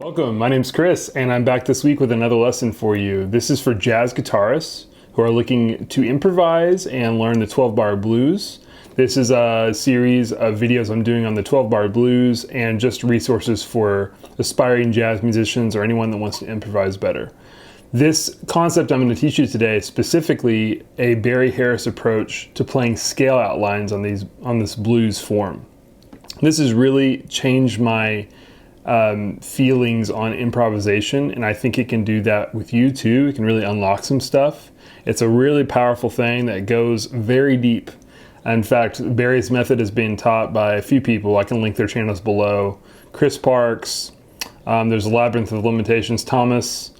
Welcome, my name's Chris, and I'm back this week with another lesson for you. This is for jazz guitarists who are looking to improvise and learn the 12-bar blues. This is a series of videos I'm doing on the 12-bar blues and just resources for aspiring jazz musicians or anyone that wants to improvise better. This concept I'm going to teach you today is specifically a Barry Harris approach to playing scale outlines on this blues form. This has really changed my feelings on improvisation, and I think it can do that with you too. It can really unlock some stuff. It's a really powerful thing that goes very deep. In fact, Barry's method is being taught by a few people. I can link their channels below. Chris Parks, there's Labyrinth of Limitations, Thomas.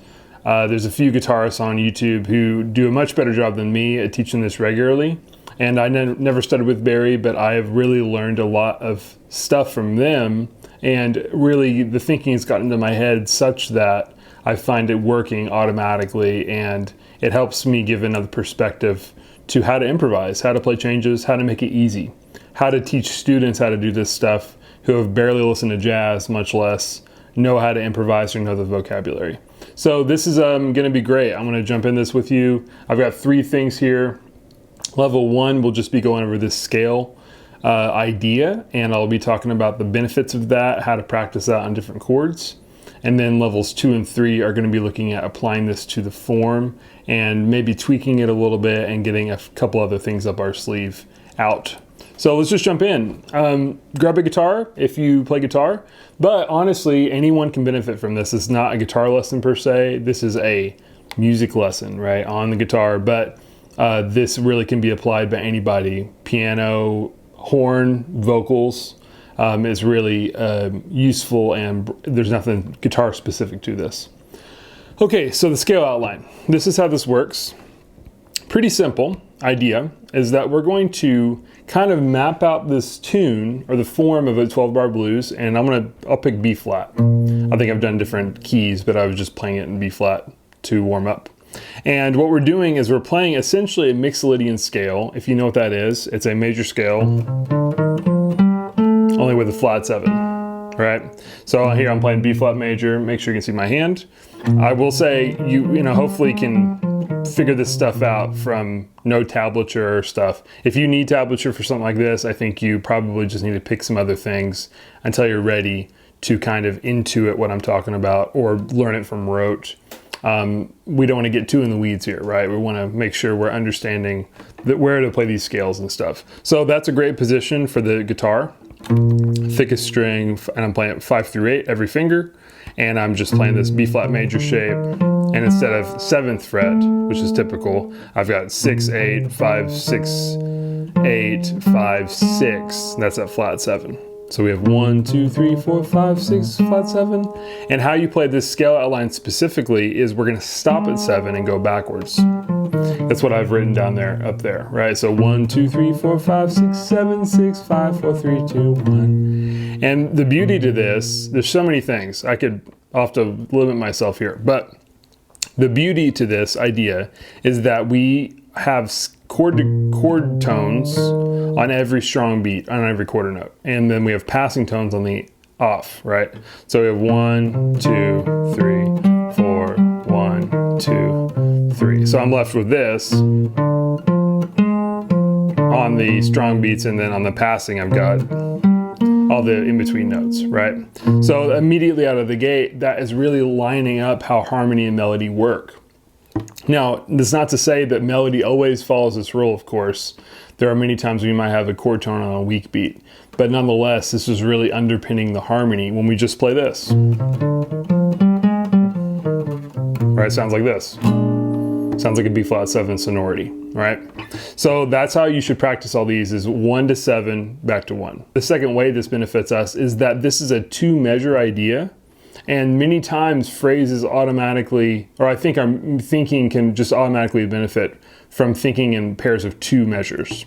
There's a few guitarists on YouTube who do a much better job than me at teaching this regularly. And I never studied with Barry, but I have really learned a lot of stuff from them. And really, the thinking has gotten into my head such that I find it working automatically, and it helps me give another perspective to how to improvise, how to play changes, how to make it easy, how to teach students how to do this stuff who have barely listened to jazz, much less know how to improvise or know the vocabulary. So this is going to be great. I'm going to jump in this with you. I've got 3 things here. Level 1 will just be going over this scale idea, and I'll be talking about the benefits of that, how to practice that on different chords. And then levels 2 and 3 are going to be looking at applying this to the form and maybe tweaking it a little bit and getting a couple other things up our sleeve out. So let's just jump in. Grab a guitar if you play guitar, but honestly, anyone can benefit from this. It's not a guitar lesson per se. This is a music lesson, right, on the guitar, but this really can be applied by anybody. Piano, horn, vocals is really useful, and there's nothing guitar specific to this. Okay, so the scale outline. This is how this works. Pretty simple idea is that we're going to kind of map out this tune or the form of a 12-bar blues, and I'll pick B flat. I think I've done different keys, but I was just playing it in B flat to warm up. And what we're doing is we're playing essentially a Mixolydian scale. If you know what that is, it's a major scale, only with a flat 7, right? So here I'm playing B flat major. Make sure you can see my hand. I will say you hopefully can figure this stuff out from no tablature or stuff. If you need tablature for something like this, I think you probably just need to pick some other things until you're ready to kind of intuit what I'm talking about or learn it from rote. We don't want to get too in the weeds here, right? We want to make sure we're understanding where to play these scales and stuff. So that's a great position for the guitar. Thickest string, and I'm playing it 5 through 8 every finger, and I'm just playing this B flat major shape, and instead of 7th fret, which is typical, I've got 6, 8, 5, 6, 8, 5, 6, that's that flat 7. So we have 1, 2, 3, 4, 5, 6, flat 7. And how you play this scale outline specifically is we're going to stop at 7 and go backwards. That's what I've written down there, up there, right? So 1, 2, 3, 4, 5, 6, 7, 6, 5, 4, 3, 2, 1. And the beauty to this, there's so many things. I'll have to limit myself here, but the beauty to this idea is that we have chord tones on every strong beat, on every quarter note. And then we have passing tones on the off, right? So we have 1, 2, 3, 4, 1, 2, 3. So I'm left with this on the strong beats, and then on the passing I've got all the in-between notes, right? So immediately out of the gate, that is really lining up how harmony and melody work. Now, that's not to say that melody always follows this rule, of course. There are many times we might have a chord tone on a weak beat, but nonetheless, this is really underpinning the harmony when we just play this. Right, sounds like this. Sounds like a B flat 7 sonority, right? So that's how you should practice all these, is 1 to 7, back to 1. The second way this benefits us is that this is a 2-measure idea. And many times phrases automatically, or I think our thinking can just automatically benefit from thinking in pairs of 2 measures.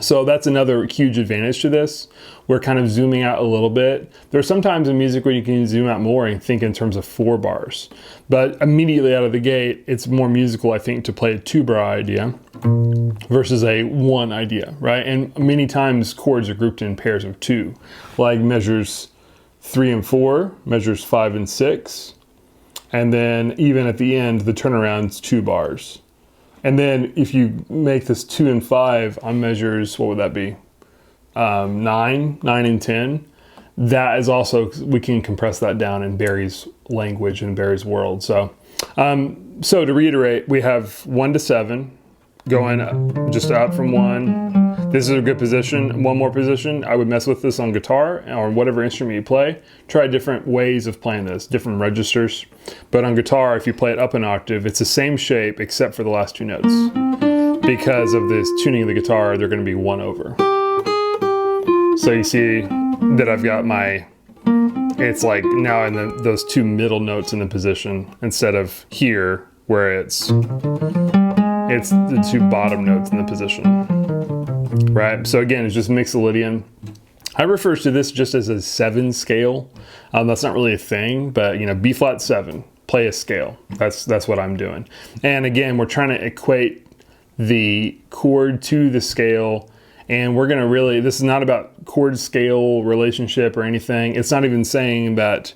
So that's another huge advantage to this. We're kind of zooming out a little bit. There's sometimes in music where you can zoom out more and think in terms of 4 bars. But immediately out of the gate, it's more musical, I think, to play a 2-bar idea versus a 1 idea, right? And many times chords are grouped in pairs of 2, like measures 3 and 4, measures 5 and 6. And then even at the end, the turnaround's 2 bars. And then if you make this 2 and 5 on measures, what would that be? 9 and 10. That is also, we can compress that down in Barry's language and Barry's world. So to reiterate, we have 1 to 7 going up, just up from 1. This is a good position. One more position, I would mess with this on guitar or whatever instrument you play. Try different ways of playing this, different registers. But on guitar, if you play it up an octave, it's the same shape except for the last 2 notes. Because of this tuning of the guitar, they're going to be 1 over. So you see that I've got my, it's like now in those 2 middle notes in the position instead of here where it's the 2 bottom notes in the position. Right, so again, it's just Mixolydian. I refer to this just as a 7 scale. That's not really a thing, but you know, B flat 7, play a scale. That's what I'm doing. And again, we're trying to equate the chord to the scale, and we're gonna really, this is not about chord scale relationship or anything. It's not even saying that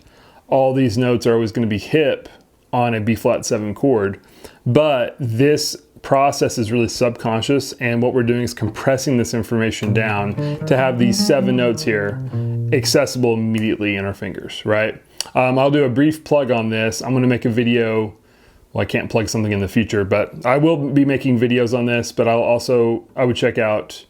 all these notes are always gonna be hip on a B flat 7 chord, but this process is really subconscious, and what we're doing is compressing this information down to have these 7 notes here accessible immediately in our fingers, right? I'll do a brief plug on this. I'm going to make a video. Well, I can't plug something in the future, but I will be making videos on this, but I would check out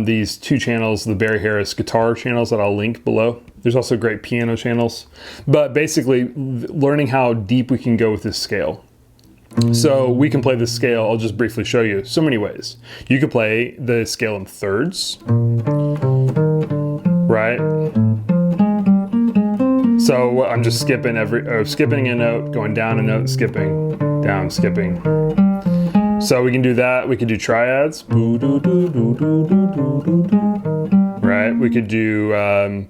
these 2 channels, the Barry Harris guitar channels that I'll link below. There's also great piano channels, but basically learning how deep we can go with this scale. So we can play the scale, I'll just briefly show you so many ways. You could play the scale in thirds, right? So I'm just skipping skipping a note, going down a note, skipping, down, skipping. So we can do that. We could do triads, right? We could do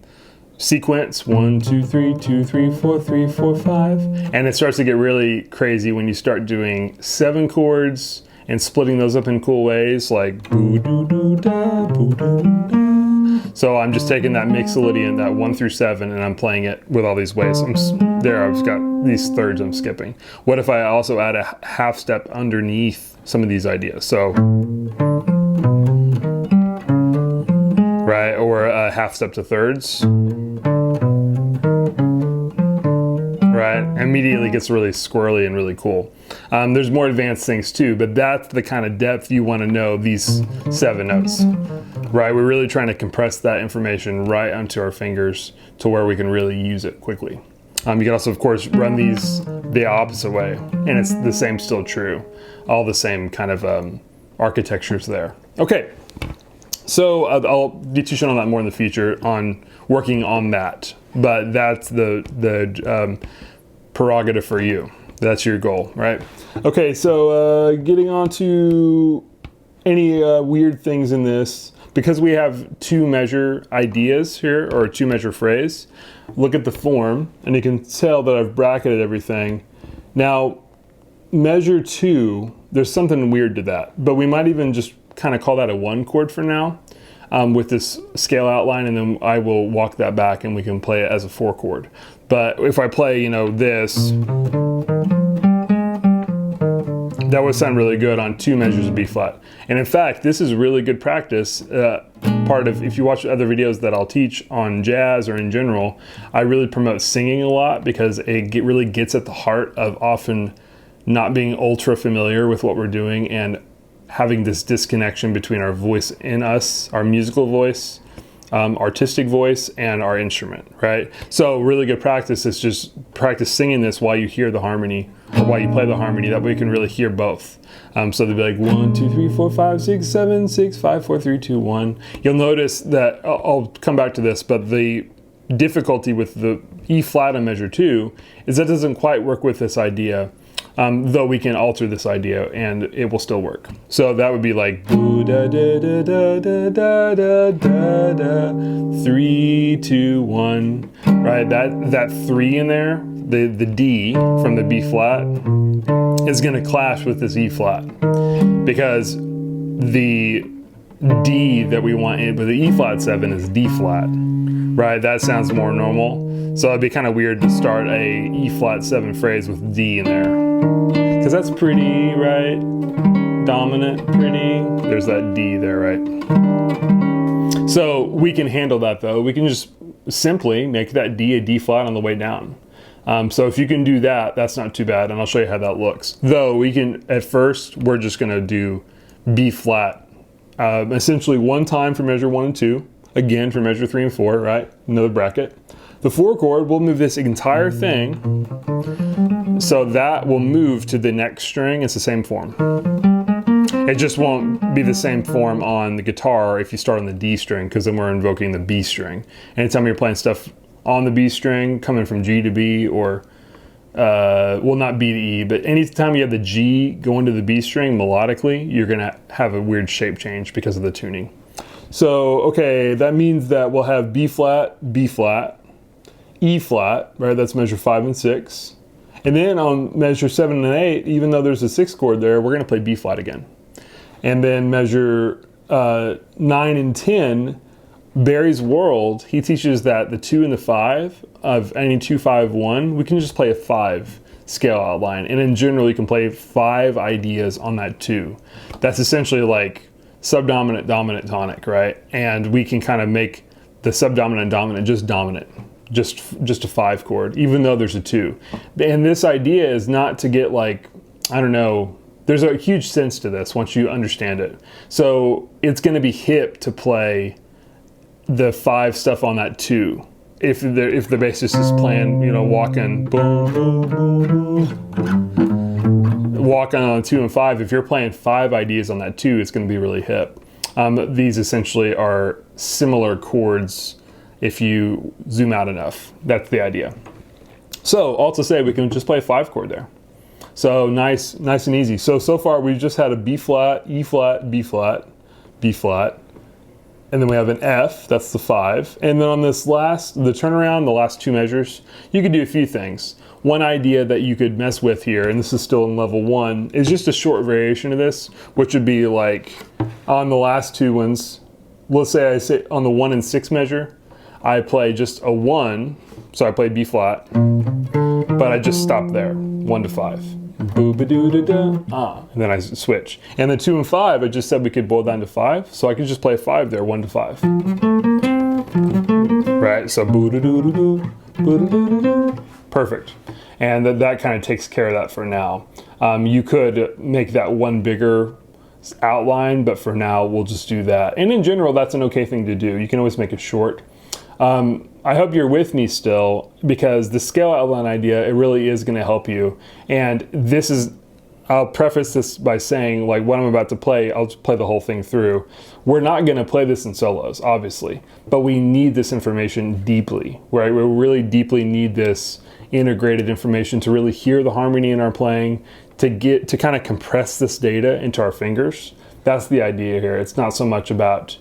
sequence 1 2 3 2 3 4 3 4 5, and it starts to get really crazy when you start doing 7 chords and splitting those up in cool ways, like boo doo doo da, boo doo doo da. So I'm just taking that Mixolydian, that 1 through 7, and I'm playing it with all these ways. I've got these thirds I'm skipping. What if I also add a half step underneath some of these ideas? So, right, or a half step to thirds. Right, immediately gets really squirrely and really cool. There's more advanced things too, but that's the kind of depth you want to know these 7 notes. Right, we're really trying to compress that information right onto our fingers to where we can really use it quickly. You can also, of course, run these the opposite way, and it's the same, still true. All the same kind of architectures there. Okay, so I'll be teaching on that more in the future, on working on that. But that's the prerogative for you. That's your goal, right? Okay, so getting on to any weird things in this. Because we have 2 measure ideas here, or 2 measure phrase, look at the form, and you can tell that I've bracketed everything. Now, measure 2, there's something weird to that, but we might even just kind of call that a 1 chord for now, with this scale outline, and then I will walk that back and we can play it as a 4 chord. But if I play, you know, this, that would sound really good on 2 measures of B flat. And in fact, this is really good practice. Part of, if you watch other videos that I'll teach on jazz or in general, I really promote singing a lot, because it really gets at the heart of often not being ultra familiar with what we're doing and having this disconnection between our voice in us, our musical voice, artistic voice, and our instrument, right? So really good practice is just practice singing this while you hear the harmony, or while you play the harmony. That way you can really hear both. So they'll be like 1 2 3 4 5 6 7 6 5 4 3 2 1. You'll notice that I'll come back to this, but the difficulty with the E flat on measure 2 is that doesn't quite work with this idea. Though we can alter this idea and it will still work. So that would be like boo da da da da da da da da da 3 2 1, right? That 3 in there, the D from the B flat, is going to clash with this E flat, because the D that we want with the E flat 7 is D flat, right? That sounds more normal. So it'd be kind of weird to start a E flat 7 phrase with D in there. Because that's pretty, right? Dominant, pretty. There's that D there, right? So we can handle that though. We can just simply make that D a D flat on the way down. So if you can do that, that's not too bad, and I'll show you how that looks. Though we can, at first, we're just gonna do B flat. Essentially one time for measure 1 and 2, again for measure 3 and 4, right? Another bracket. The 4 chord, we'll move this entire thing, so that will move to the next string. It's the same form. It just won't be the same form on the guitar if you start on the D string, because then we're invoking the B string. Anytime you're playing stuff on the B string, coming from G to B, or, well, not B to E, but anytime you have the G going to the B string melodically, you're gonna have a weird shape change because of the tuning. So, okay, that means that we'll have B flat, E flat, right? That's measure 5 and 6. And then on measure 7 and 8, even though there's a 6th chord there, we're gonna play B flat again. And then measure 9 and 10, Barry's World, he teaches that the 2 and the 5 of any 2, 5, 1, we can just play a 5 scale outline. And in general, you can play 5 ideas on that 2. That's essentially like subdominant, dominant, tonic, right? And we can kind of make the subdominant, dominant just dominant, just a 5 chord, even though there's a 2. And this idea is not to get like, I don't know, there's a huge sense to this once you understand it. So it's going to be hip to play the 5 stuff on that 2. If the bassist is playing, you know, walking, boom, boom, boom, walking on 2 and 5, if you're playing 5 ideas on that 2, it's going to be really hip. These essentially are similar chords if you zoom out enough. That's the idea. So all to say, we can just play a 5 chord there. So nice and easy. So far we've just had a B flat, E flat, B flat, B flat. And then we have an F, that's the 5. And then on this last, the turnaround, the last 2 measures, you could do a few things. One idea that you could mess with here, and this is still in level 1, is just a short variation of this, which would be like on the last 2 ones, let's say I say on the 1 and 6 measure, I play just a 1, so I play B flat, but I just stop there, 1 to 5. Boo-ba-doo-da-da, and then I switch. And the 2 and 5, I just said we could boil down to 5, so I could just play 5 there, 1 to 5. Right, so boo-da-doo-da-doo, boo-da-doo-da-doo. Perfect. And that kind of takes care of that for now. You could make that one bigger outline, but for now, we'll just do that. And in general, that's an okay thing to do. You can always make it short. I hope you're with me still, because the scale outline idea, it really is going to help you. And this is, I'll preface this by saying, like, what I'm about to play, I'll just play the whole thing through. We're not going to play this in solos, obviously, but we need this information deeply, right? We really deeply need this integrated information to really hear the harmony in our playing, to kind of compress this data into our fingers. That's the idea here. It's not so much about,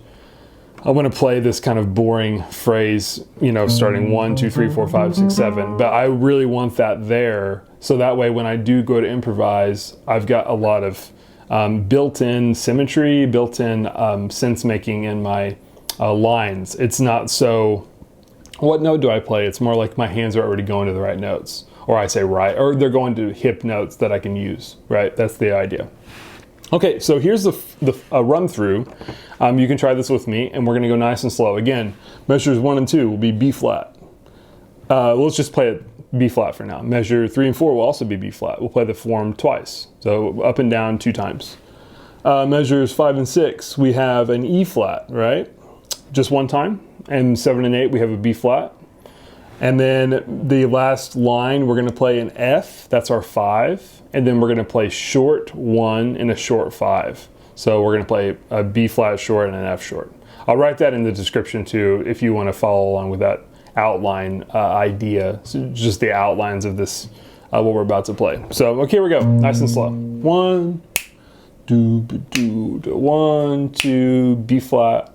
I want to play this kind of boring phrase, you know, starting 1, 2, 3, 4, 5, 6, 7, but I really want that there, so that way when I do go to improvise, I've got a lot of built-in symmetry, built-in sense making in my lines. It's not so, what note do I play? It's more like my hands are already going to the right notes, or I say right, or they're going to hip notes that I can use, right? That's the idea. Okay, so here's the run through. You can try this with me, and we're gonna go nice and slow. Again, measures 1 and 2 will be B flat. Let's just play it B flat for now. Measure 3 and 4 will also be B flat. We'll play the form twice, so up and down 2 times. Measures 5 and 6, we have an E flat, right? Just 1 time. And 7 and 8, we have a B flat. And then the last line, we're gonna play an F, that's our 5. And then we're gonna play short 1 and a short 5. So we're gonna play a B flat short and an F short. I'll write that in the description too, if you wanna follow along with that outline idea, so just the outlines of this, what we're about to play. So, okay, here we go, nice and slow. 1, 2, 1, 2, B flat,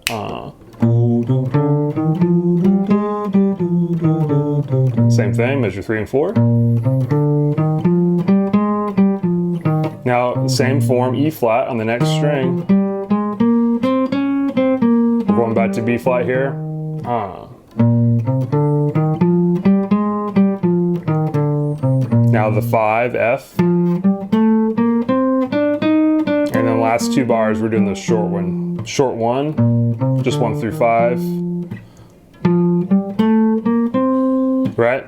Same thing, measure 3 and 4. Now, same form, E flat on the next string. We're going back to B flat here. Now the 5, F. And then the last 2 bars, we're doing the short one. Short 1, just 1 through 5. Right?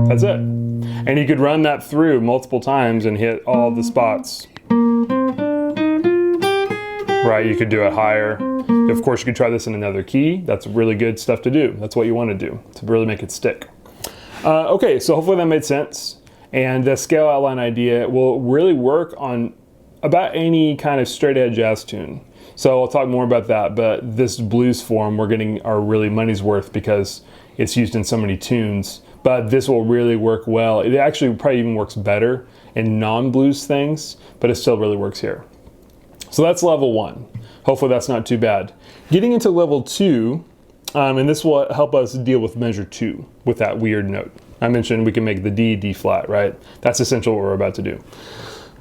That's it. And you could run that through multiple times and hit all the spots. Right, you could do it higher. Of course, you could try this in another key. That's really good stuff to do. That's what you want to do to really make it stick. Okay, so hopefully that made sense. And the scale outline idea will really work on about any kind of straight edge jazz tune. So I'll talk more about that, but this blues form, we're getting our really money's worth because it's used in so many tunes. But this will really work well. It actually probably even works better in non-blues things, but it still really works here. So that's level 1. Hopefully that's not too bad. Getting into level 2, and this will help us deal with measure 2 with that weird note. I mentioned we can make the D, D flat, right? That's essentially what we're about to do.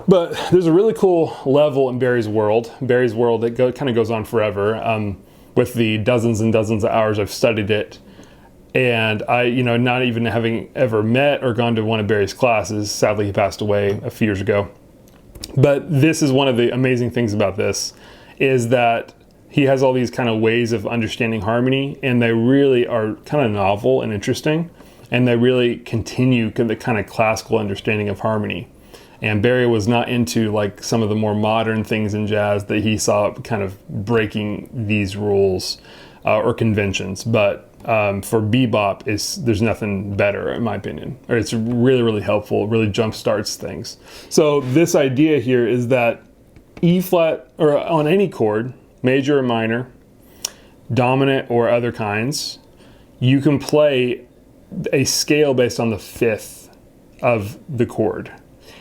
But there's a really cool level in Barry's world. Barry's world, it kind of goes on forever. With the dozens and dozens of hours I've studied it, and I, not even having ever met or gone to one of Barry's classes. Sadly, he passed away a few years ago. But this is one of the amazing things about this, is that he has all these kind of ways of understanding harmony, and they really are kind of novel and interesting, and they really continue the kind of classical understanding of harmony. And Barry was not into like some of the more modern things in jazz that he saw kind of breaking these rules or conventions. But for bebop, there's nothing better, in my opinion. Or it's really, really helpful. It really jump starts things. So this idea here is that E flat, or on any chord, major or minor, dominant or other kinds, you can play a scale based on the 5th of the chord.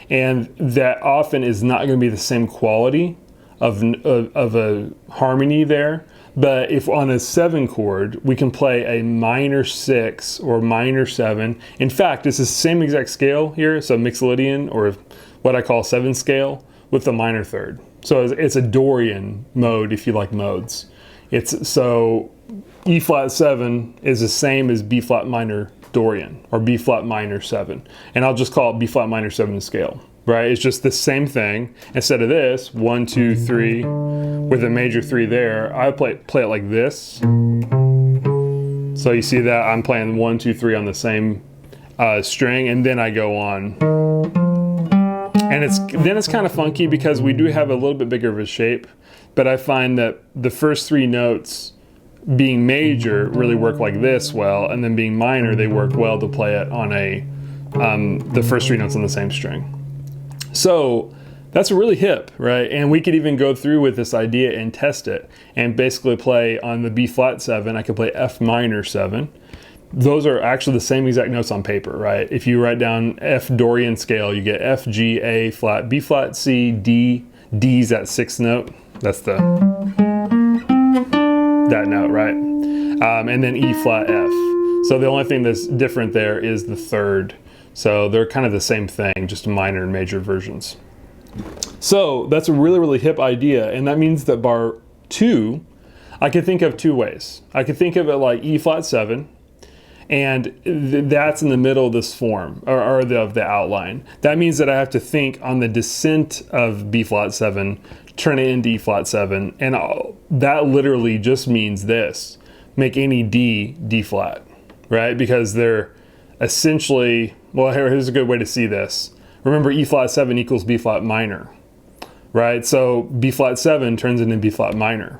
And that often is not going to be the same quality of a harmony there. But if on a 7 chord, we can play a minor 6 or minor 7. In fact, it's the same exact scale here. So Mixolydian, or what I call 7 scale, with the minor 3rd. So it's a Dorian mode if you like modes. So E flat 7 is the same as B flat minor Dorian, or B flat minor 7. And I'll just call it B flat minor 7 scale, right? It's just the same thing. Instead of this, 1, 2, 3, with a major 3 there, I play it like this. So you see that I'm playing 1, 2, 3 on the same string, and then I go on. And then it's kind of funky because we do have a little bit bigger of a shape, but I find that the first 3 notes being major really work like this well, and then being minor, they work well to play it on the first 3 notes on the same string. So that's really hip, right? And we could even go through with this idea and test it and basically play on the B flat 7. I could play F minor 7. Those are actually the same exact notes on paper, right? If you write down F Dorian scale, you get F, G, A flat, B flat, C, D. D's that 6th note. That's that note, right? And then E flat F. So the only thing that's different there is the 3rd. So they're kind of the same thing, just minor and major versions. So that's a really, really hip idea. And that means that bar 2, I could think of 2 ways. I could think of it like E flat 7, and that's in the middle of this form, or of the outline. That means that I have to think on the descent of B flat 7, turn it into E flat 7, and that literally just means this: make any D, D flat, right? Because they're essentially, well, here's a good way to see this. Remember, E flat 7 equals B flat minor, right? So B flat 7 turns into B flat minor,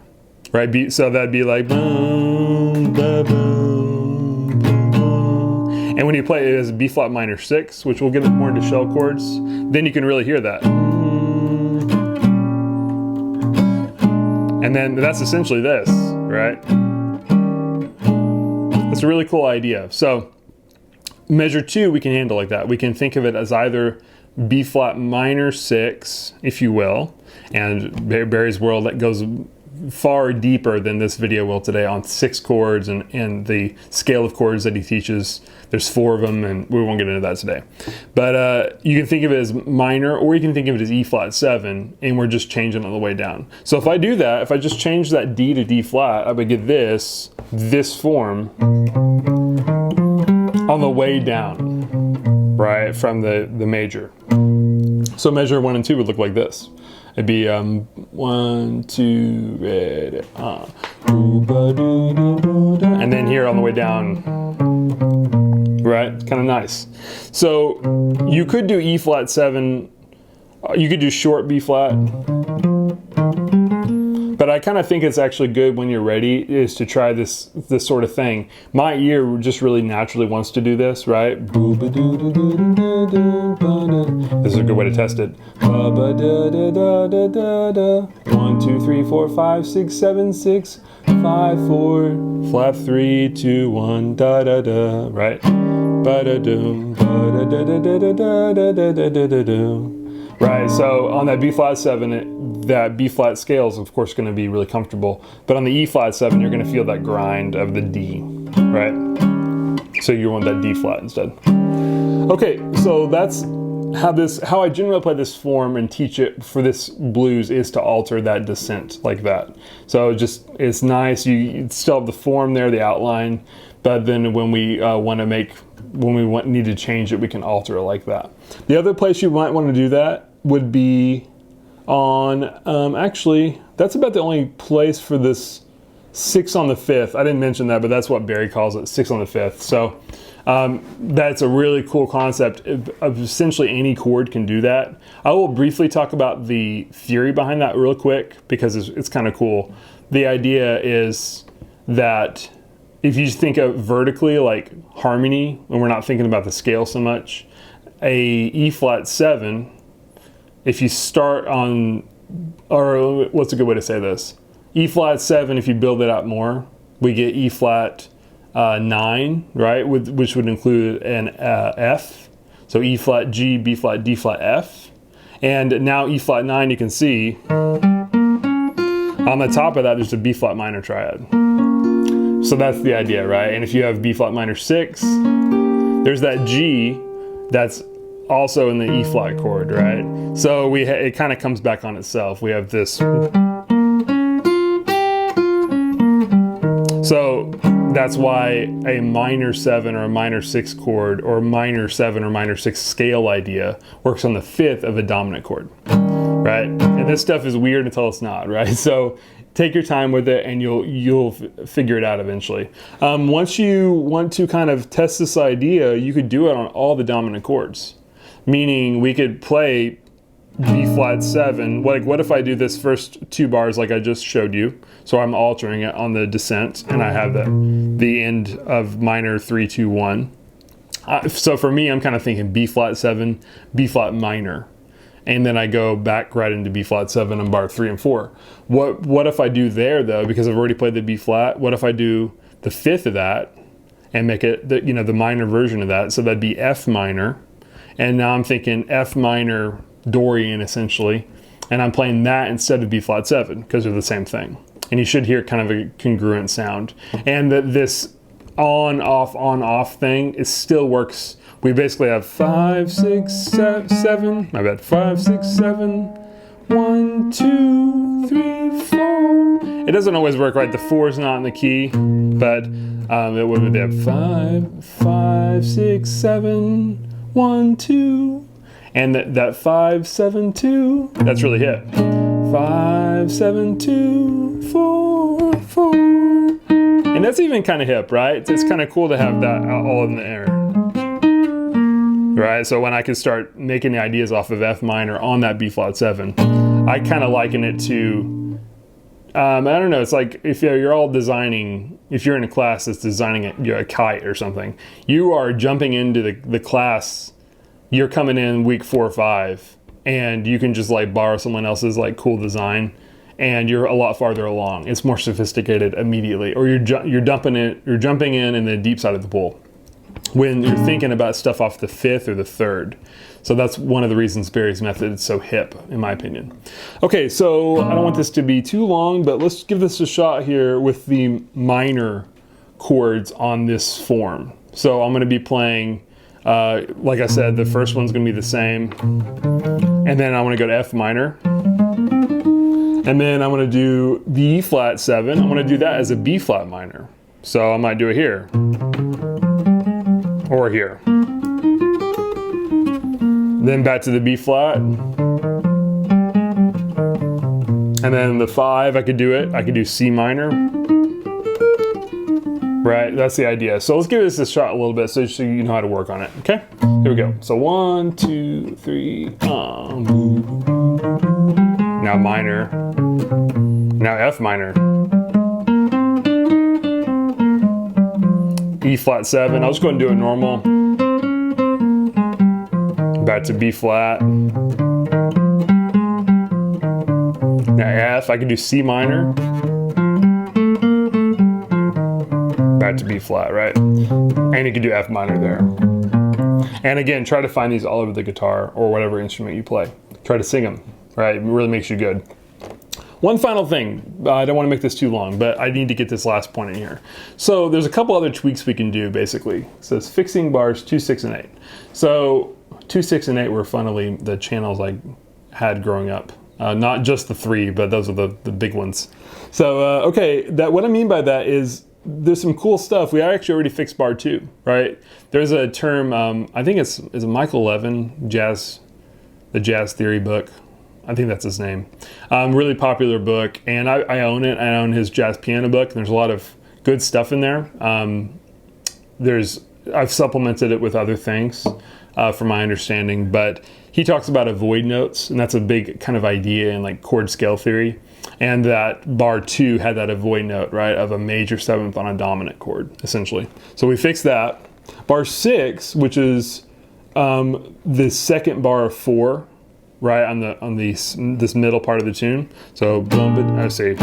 right? So that'd be like boom, ba, boom, boom, boom. And when you play it as B flat minor 6, which we'll get more into shell chords, then you can really hear that. And then that's essentially this, right? It's a really cool idea. So measure 2 we can handle like that. We can think of it as either B flat minor 6, if you will, and Barry's world that goes far deeper than this video will today on 6 chords and the scale of chords that he teaches. There's 4 of them, and we won't get into that today. But you can think of it as minor, or you can think of it as E flat 7, and we're just changing it on the way down. So if I do that, if I just change that D to D flat, I would get this form on the way down, right, from the major. So measure 1 and 2 would look like this. It'd be 1, 2, ready, and then here on the way down, right? Kind of nice. So you could do E flat 7, you could do short B flat, but I kind of think it's actually good when you're ready is to try this sort of thing. My ear just really naturally wants to do this, right? This is a good way to test it. 1, 2, 3, 4, 5, 6, 7, 6, 5, 4, flat 3, 2, 1, da da da, right? Ba-da-doom, ba-da-da-da-da-da-da-da-da-da-da. Right, so on that B flat 7, that B flat scale is of course going to be really comfortable, but on the E flat 7, you're going to feel that grind of the D, right? So you want that D flat instead. Okay, so that's how I generally play this form and teach it for this blues, is to alter that descent like that. So it's nice. You still have the form there, the outline, but then when we need to change it, we can alter it like that. The other place you might want to do that would be on, actually, that's about the only place for this 6 on the 5th. I didn't mention that, but that's what Barry calls it, 6 on the 5th. So that's a really cool concept of essentially any chord can do that. I will briefly talk about the theory behind that real quick because it's kind of cool. The idea is that if you think of vertically like harmony, and we're not thinking about the scale so much, a E flat 7, if you start on, or what's a good way to say this? E flat 7, if you build it out more, we get E flat 9, right? Which would include an F. So E flat G, B flat, D flat, F. And now E flat 9, you can see on the top of that, there's a B flat minor triad. So that's the idea, right? And if you have B flat minor 6, there's that G that's also in the E flat chord, right? So it kind of comes back on itself. We have this. So that's why a minor 7 or a minor 6 chord or minor 7 or minor 6 scale idea works on the 5th of a dominant chord, right? And this stuff is weird until it's not, right? So take your time with it and you'll figure it out eventually. Once you want to kind of test this idea, you could do it on all the dominant chords. Meaning we could play B flat 7. What if I do this first 2 bars like I just showed you? So I'm altering it on the descent, and I have the end of minor 3, 2, 1. So for me, I'm kind of thinking B flat 7, B flat minor, and then I go back right into B flat 7 on bar 3 and 4. What if I do there though? Because I've already played the B flat. What if I do the 5th of that and make it the minor version of that? So that'd be F minor. And now I'm thinking F minor Dorian essentially, and I'm playing that instead of B flat 7 because they're the same thing. And you should hear kind of a congruent sound. And this on off thing, it still works. We basically have 5, 6, 7. My bad. 5, 6, 7. 1, 2, 3, 4. It doesn't always work right. The 4 is not in the key, but it would be 5, 5, 6, 7. 1, 2, and that 5, 7, 2, that's really hit. 5, 7, 2, 4, 4. And that's even kind of hip, right? It's kind of cool to have that all in the air. Right, so when I can start making the ideas off of F minor on that B flat 7, I kind of liken it to, I don't know, it's like if you're all designing, if you're in a class that's designing a kite or something, you are jumping into the class, you're coming in week 4 or 5, and you can just like borrow someone else's like cool design, and you're a lot farther along. It's more sophisticated immediately, or you're jumping in the deep side of the pool. when you're thinking about stuff off the 5th or the 3rd. So that's one of the reasons Barry's method is so hip, in my opinion. Okay, so I don't want this to be too long, but let's give this a shot here with the minor chords on this form. So I'm gonna be playing, like I said, the first one's gonna be the same. And then I'm gonna go to F minor. And then I'm gonna do the E flat 7. I'm gonna do that as a B flat minor. So I might do it here. Or here. Then back to the B flat. And then the 5, I could do it. I could do C minor. Right, that's the idea. So let's give this a shot a little bit so you know how to work on it, okay? Here we go. So 1, 2, 3, now minor. Now F minor. E flat 7, I'll just go and do it normal. Back to B flat. Now F, I can do C minor. Back to B flat, right? And you can do F minor there. And again, try to find these all over the guitar or whatever instrument you play. Try to sing them, right? It really makes you good. One final thing, I don't want to make this too long, but I need to get this last point in here. So there's a couple other tweaks we can do basically. So it's fixing bars 2, 6, and 8. So 2, 6, and 8 were funnily the channels I had growing up. Not just the 3, but those are the big ones. So, okay, what I mean by that is there's some cool stuff. We actually already fixed bar 2, right? There's a term, I think it's Michael Levin, the Jazz Theory book. I think that's his name. Really popular book, and I own it. I own his jazz piano book, and there's a lot of good stuff in there. I've supplemented it with other things from my understanding, but he talks about avoid notes, and that's a big kind of idea in like chord scale theory, and that bar 2 had that avoid note, right, of a major 7th on a dominant chord, essentially. So we fixed that. Bar 6, which is the second bar of 4, right, on this middle part of the tune. So bump it, I say,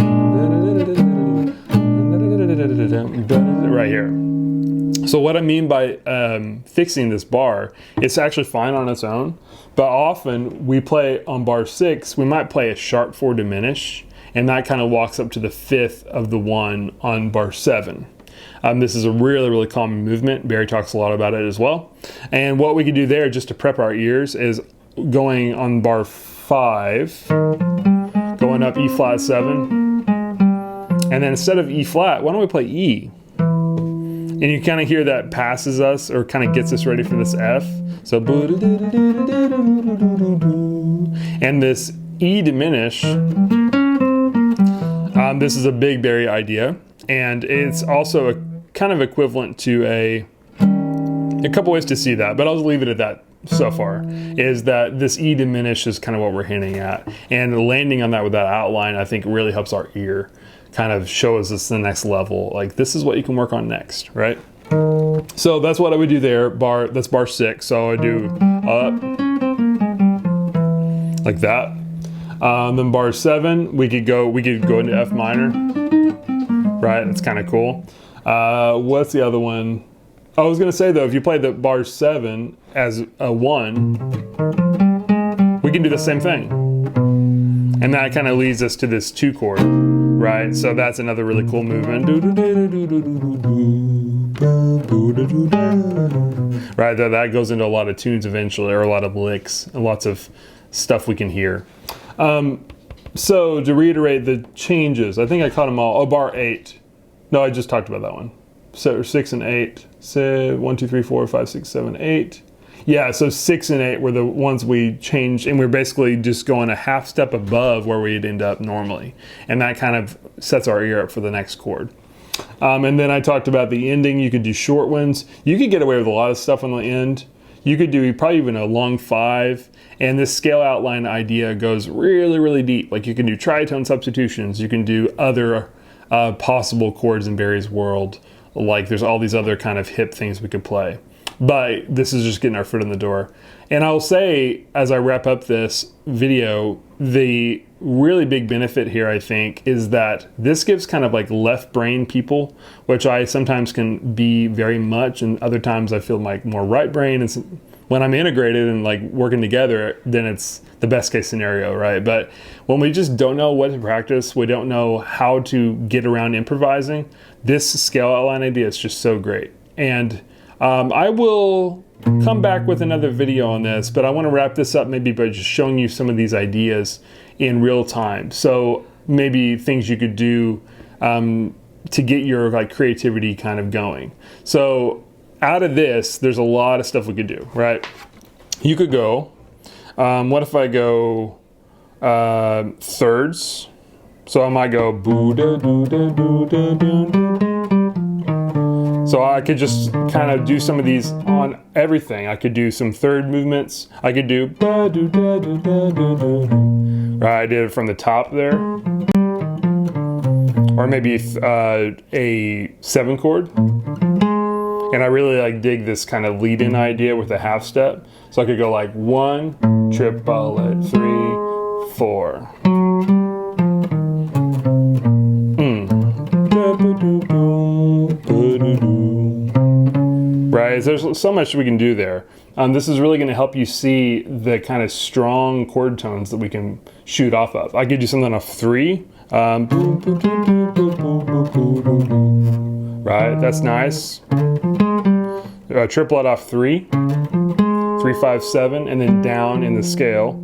right here. So what I mean by fixing this bar, it's actually fine on its own, but often we play on bar 6, we might play a sharp 4 diminish, and that kind of walks up to the 5th of the 1 on bar 7. This is a really, really common movement. Barry talks a lot about it as well. And what we can do there, just to prep our ears, is going on bar 5, going up E flat 7, and then instead of E flat, why don't we play E? And you kind of hear that passes us or kind of gets us ready for this F. So, and this E diminish, this is a big Barry idea, and it's also a kind of equivalent to a couple ways to see that, but I'll just leave it at that so far, is that this E diminish is kind of what we're hinting at, and landing on that with that outline I think really helps our ear, kind of shows us the next level, like this is what you can work on next, right? So that's what I would do there. That's bar 6, so I do up like that. Then bar 7, we could go into F minor, right? It's kind of cool. What's the other one? I was gonna say though, if you play the bar 7 as a 1, we can do the same thing. And that kind of leads us to this 2 chord, right? So that's another really cool movement. Right, that goes into a lot of tunes eventually, or a lot of licks, and lots of stuff we can hear. So to reiterate the changes, I think I caught them all. Oh, bar 8. No, I just talked about that one. So 6 and 8. So 1, 2, 3, 4, 5, 6, 7, 8. Yeah, so 6 and 8 were the ones we changed, and we're basically just going a half step above where we'd end up normally. And that kind of sets our ear up for the next chord. And then I talked about the ending. You could do short ones. You could get away with a lot of stuff on the end. You could do probably even a long 5. And this scale outline idea goes really, really deep. Like you can do tritone substitutions. You can do other possible chords in Barry's world. Like there's all these other kind of hip things we could play. but this is just getting our foot in the door. And I'll say, as I wrap up this video, the really big benefit here, I think, is that this gives kind of like left brain people, which I sometimes can be very much, and other times I feel like more right brain. And when I'm integrated and like working together, then it's the best case scenario, right? But when we just don't know what to practice, we don't know how to get around improvising, this scale outline idea is just so great. And I will come back with another video on this, but I want to wrap this up maybe by just showing you some of these ideas in real time. So maybe things you could do to get your like creativity kind of going. So out of this, there's a lot of stuff we could do, right? You could go, what if I go thirds? So I might go boo da doo da doo da doo doo. So I could just kind of do some of these on everything. I could do some third movements. I could do ba doo da doo da doo doo. Right, I did it from the top there. Or maybe a 7 chord. And I really like dig this kind of lead-in idea with a half step. So I could go like 1, triplet, 3, 4. Right, there's so much we can do there. This is really going to help you see the kind of strong chord tones that we can shoot off of. I could do something off 3. Right, that's nice. Triplet off 3, 3, 5, 7, and then down in the scale.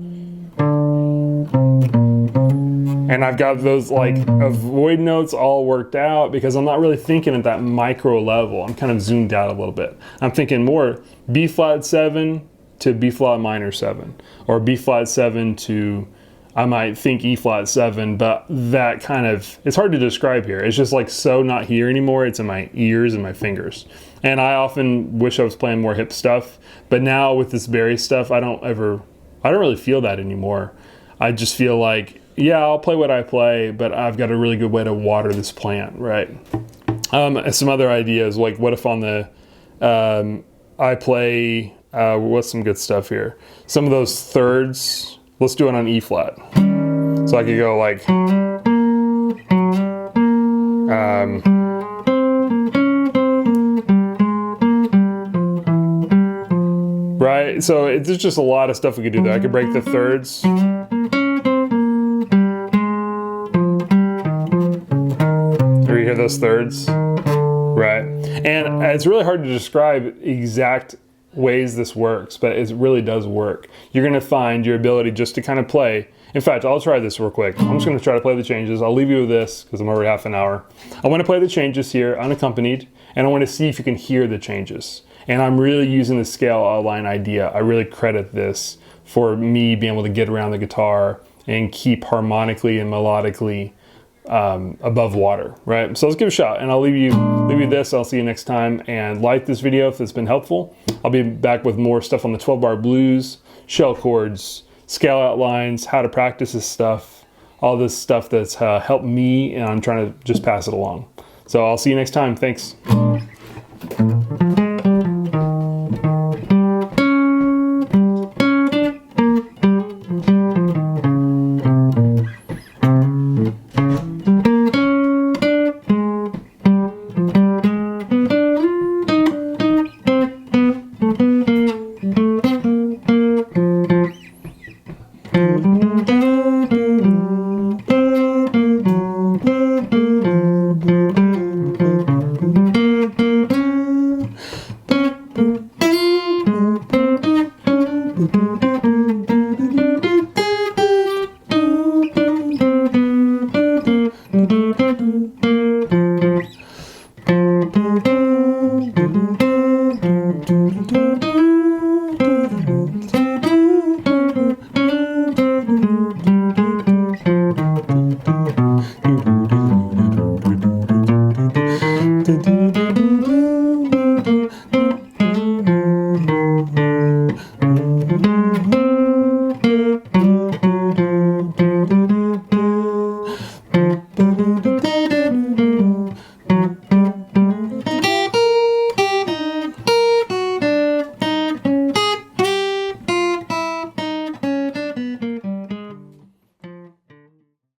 And I've got those like avoid notes all worked out because I'm not really thinking at that micro level. I'm kind of zoomed out a little bit. I'm thinking more B flat 7 to B flat minor 7, or B flat 7 to, I might think E flat 7, but that kind of, it's hard to describe here. It's just like so not here anymore. It's in my ears and my fingers. And I often wish I was playing more hip stuff, but now with this Barry stuff, I don't really feel that anymore. I just feel like, yeah, I'll play what I play, but I've got a really good way to water this plant, right? Some other ideas, like what if on the, I play, what's some good stuff here? Some of those thirds, let's do it on E flat. So I could go like, right? So there's just a lot of stuff we could do there. I could break the thirds. You hear those thirds, right? And it's really hard to describe exact ways this works, but it really does work. You're gonna find your ability just to kind of play. In fact, I'll try this real quick. I'm just gonna try to play the changes. I'll leave you with this because I'm already half an hour. I wanna play the changes here, unaccompanied, and I wanna see if you can hear the changes. And I'm really using the scale outline idea. I really credit this for me being able to get around the guitar and keep harmonically and melodically above water, right? So let's give it a shot, and I'll leave you this. I'll see you next time, and like this video if it's been helpful. I'll be back with more stuff on the 12-bar blues, shell chords, scale outlines, how to practice this stuff, all this stuff that's helped me, and I'm trying to just pass it along. So I'll see you next time. Thanks.